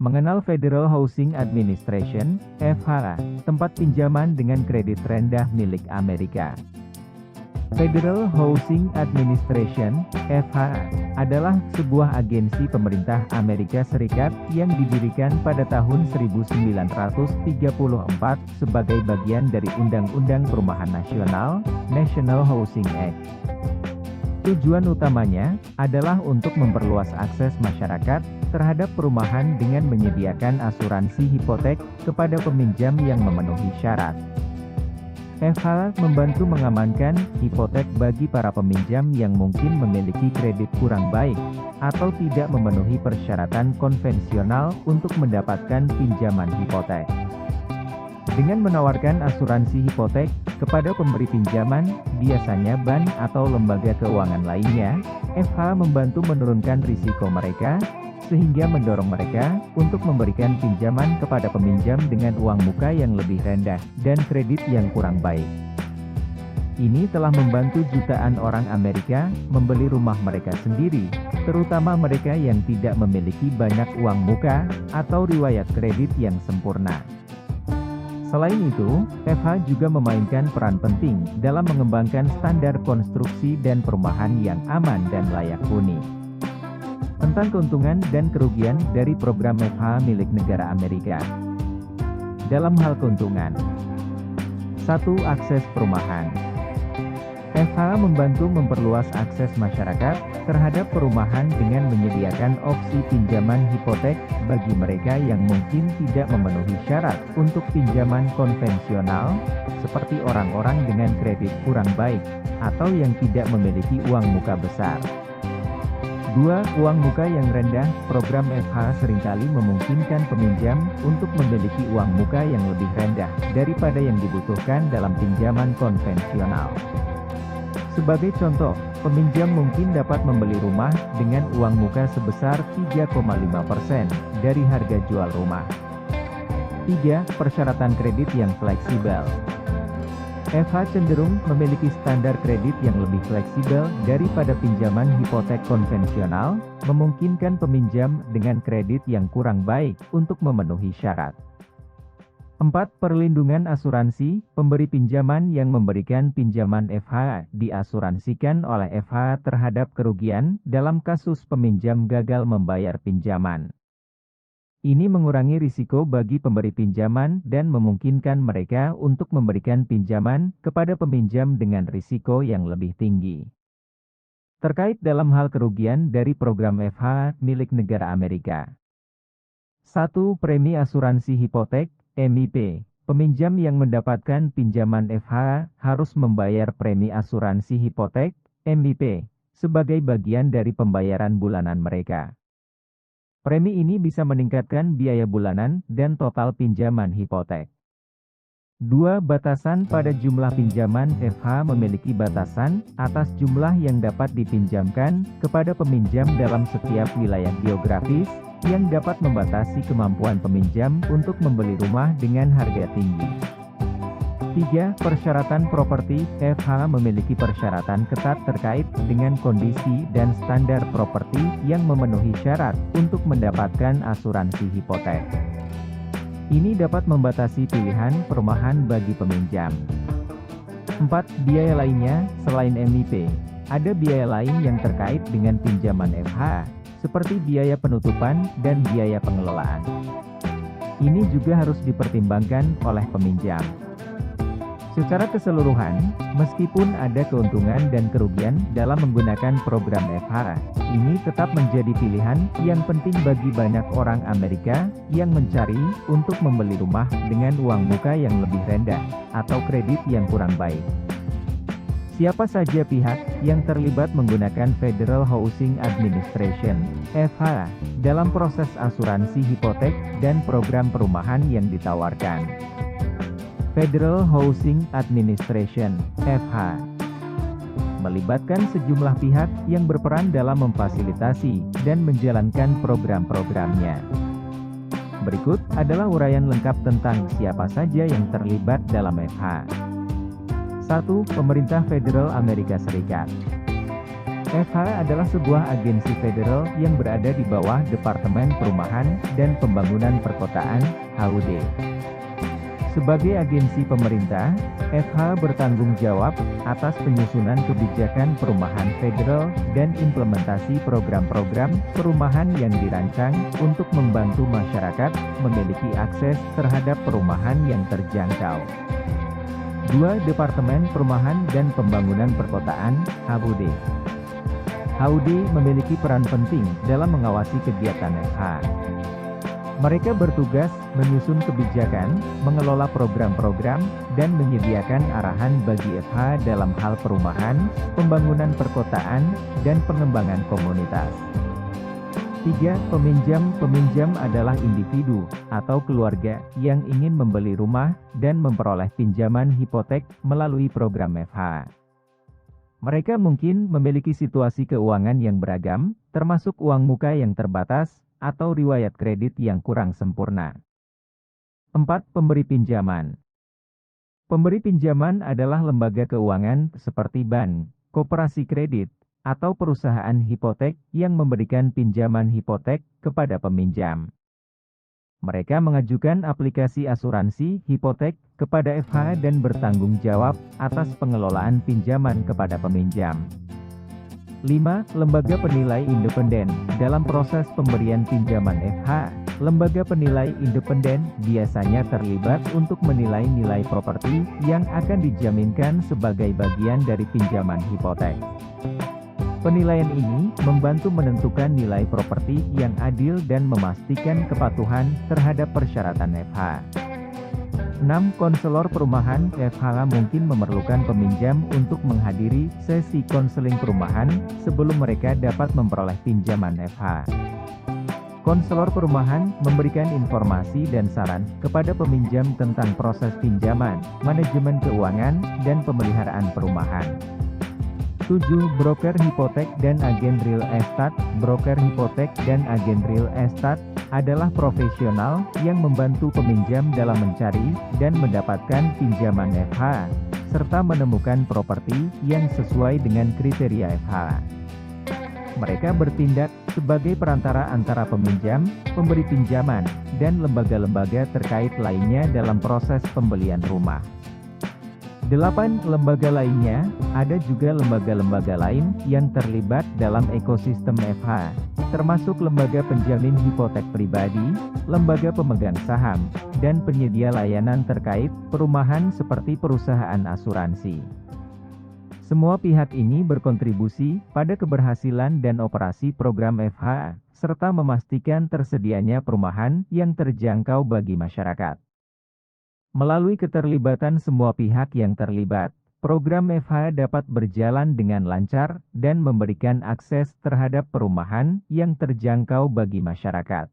Mengenal Federal Housing Administration, FHA, tempat pinjaman dengan kredit rendah milik Amerika. Federal Housing Administration, FHA, adalah sebuah agensi pemerintah Amerika Serikat yang didirikan pada tahun 1934 sebagai bagian dari Undang-Undang Perumahan Nasional, National Housing Act. Tujuan utamanya adalah untuk memperluas akses masyarakat terhadap perumahan dengan menyediakan asuransi hipotek kepada peminjam yang memenuhi syarat. FHA membantu mengamankan hipotek bagi para peminjam yang mungkin memiliki kredit kurang baik, atau tidak memenuhi persyaratan konvensional untuk mendapatkan pinjaman hipotek. Dengan menawarkan asuransi hipotek kepada pemberi pinjaman, biasanya bank atau lembaga keuangan lainnya, FHA membantu menurunkan risiko mereka, sehingga mendorong mereka untuk memberikan pinjaman kepada peminjam dengan uang muka yang lebih rendah dan kredit yang kurang baik. Ini telah membantu jutaan orang Amerika membeli rumah mereka sendiri, terutama mereka yang tidak memiliki banyak uang muka atau riwayat kredit yang sempurna. Selain itu, FHA juga memainkan peran penting dalam mengembangkan standar konstruksi dan perumahan yang aman dan layak huni. Tentang keuntungan dan kerugian dari program FHA milik negara Amerika. Dalam hal keuntungan, 1. Akses perumahan. FHA membantu memperluas akses masyarakat terhadap perumahan dengan menyediakan opsi pinjaman hipotek bagi mereka yang mungkin tidak memenuhi syarat untuk pinjaman konvensional, seperti orang-orang dengan kredit kurang baik, atau yang tidak memiliki uang muka besar. 2. Uang muka yang rendah. Program FHA seringkali memungkinkan peminjam untuk memiliki uang muka yang lebih rendah daripada yang dibutuhkan dalam pinjaman konvensional. Sebagai contoh, peminjam mungkin dapat membeli rumah dengan uang muka sebesar 3,5% dari harga jual rumah. 3. Persyaratan kredit yang fleksibel. FHA cenderung memiliki standar kredit yang lebih fleksibel daripada pinjaman hipotek konvensional, memungkinkan peminjam dengan kredit yang kurang baik untuk memenuhi syarat. 4. Perlindungan asuransi. Pemberi pinjaman yang memberikan pinjaman FHA diasuransikan oleh FHA terhadap kerugian dalam kasus peminjam gagal membayar pinjaman. Ini mengurangi risiko bagi pemberi pinjaman dan memungkinkan mereka untuk memberikan pinjaman kepada peminjam dengan risiko yang lebih tinggi. Terkait dalam hal kerugian dari program FHA milik negara Amerika. 1. Premi asuransi hipotek, MIP. Peminjam yang mendapatkan pinjaman FHA harus membayar premi asuransi hipotek, MIP, sebagai bagian dari pembayaran bulanan mereka. Premi ini bisa meningkatkan biaya bulanan dan total pinjaman hipotek. 2. Batasan pada jumlah pinjaman. FHA memiliki batasan atas jumlah yang dapat dipinjamkan kepada peminjam dalam setiap wilayah geografis, yang dapat membatasi kemampuan peminjam untuk membeli rumah dengan harga tinggi. 3. Persyaratan properti. FHA memiliki persyaratan ketat terkait dengan kondisi dan standar properti yang memenuhi syarat untuk mendapatkan asuransi hipotek. Ini dapat membatasi pilihan perumahan bagi peminjam. 4. Biaya lainnya. Selain MIP, ada biaya lain yang terkait dengan pinjaman FHA, seperti biaya penutupan dan biaya pengelolaan. Ini juga harus dipertimbangkan oleh peminjam. Secara keseluruhan, meskipun ada keuntungan dan kerugian dalam menggunakan program FHA, ini tetap menjadi pilihan yang penting bagi banyak orang Amerika yang mencari untuk membeli rumah dengan uang muka yang lebih rendah atau kredit yang kurang baik. Siapa saja pihak yang terlibat menggunakan Federal Housing Administration, FHA, dalam proses asuransi hipotek dan program perumahan yang ditawarkan. Federal Housing Administration, FHA, melibatkan sejumlah pihak yang berperan dalam memfasilitasi dan menjalankan program-programnya. Berikut adalah uraian lengkap tentang siapa saja yang terlibat dalam FHA. 1. Pemerintah Federal Amerika Serikat. FH adalah sebuah agensi federal yang berada di bawah Departemen Perumahan dan Pembangunan Perkotaan, HUD. Sebagai agensi pemerintah, FH bertanggung jawab atas penyusunan kebijakan perumahan federal dan implementasi program-program perumahan yang dirancang untuk membantu masyarakat memiliki akses terhadap perumahan yang terjangkau. 2. Departemen Perumahan dan Pembangunan Perkotaan, HUD. HUD memiliki peran penting dalam mengawasi kegiatan FH. Mereka bertugas menyusun kebijakan, mengelola program-program, dan menyediakan arahan bagi FH dalam hal perumahan, pembangunan perkotaan, dan pengembangan komunitas. 3. Peminjam adalah individu atau keluarga yang ingin membeli rumah dan memperoleh pinjaman hipotek melalui program FH. Mereka mungkin memiliki situasi keuangan yang beragam, termasuk uang muka yang terbatas, atau riwayat kredit yang kurang sempurna. 4. Pemberi pinjaman. Pemberi pinjaman adalah lembaga keuangan seperti bank, koperasi kredit, atau perusahaan hipotek yang memberikan pinjaman hipotek kepada peminjam. Mereka mengajukan aplikasi asuransi hipotek kepada FH dan bertanggung jawab atas pengelolaan pinjaman kepada peminjam. 5. Lembaga penilai independen. Dalam proses pemberian pinjaman FH, lembaga penilai independen biasanya terlibat untuk menilai nilai properti yang akan dijaminkan sebagai bagian dari pinjaman hipotek. Penilaian ini membantu menentukan nilai properti yang adil dan memastikan kepatuhan terhadap persyaratan FH. 6. Konselor perumahan. FH mungkin memerlukan peminjam untuk menghadiri sesi konseling perumahan sebelum mereka dapat memperoleh pinjaman FH. Konselor perumahan memberikan informasi dan saran kepada peminjam tentang proses pinjaman, manajemen keuangan, dan pemeliharaan perumahan. 7. Broker hipotek dan agen real estate. Broker hipotek dan agen real estate adalah profesional yang membantu peminjam dalam mencari dan mendapatkan pinjaman FH, serta menemukan properti yang sesuai dengan kriteria FH. Mereka bertindak sebagai perantara antara peminjam, pemberi pinjaman, dan lembaga-lembaga terkait lainnya dalam proses pembelian rumah. 8. Lembaga lainnya. Ada juga lembaga-lembaga lain yang terlibat dalam ekosistem FH, termasuk lembaga penjamin hipotek pribadi, lembaga pemegang saham, dan penyedia layanan terkait perumahan seperti perusahaan asuransi. Semua pihak ini berkontribusi pada keberhasilan dan operasi program FH, serta memastikan tersedianya perumahan yang terjangkau bagi masyarakat. Melalui keterlibatan semua pihak yang terlibat, program FH dapat berjalan dengan lancar dan memberikan akses terhadap perumahan yang terjangkau bagi masyarakat.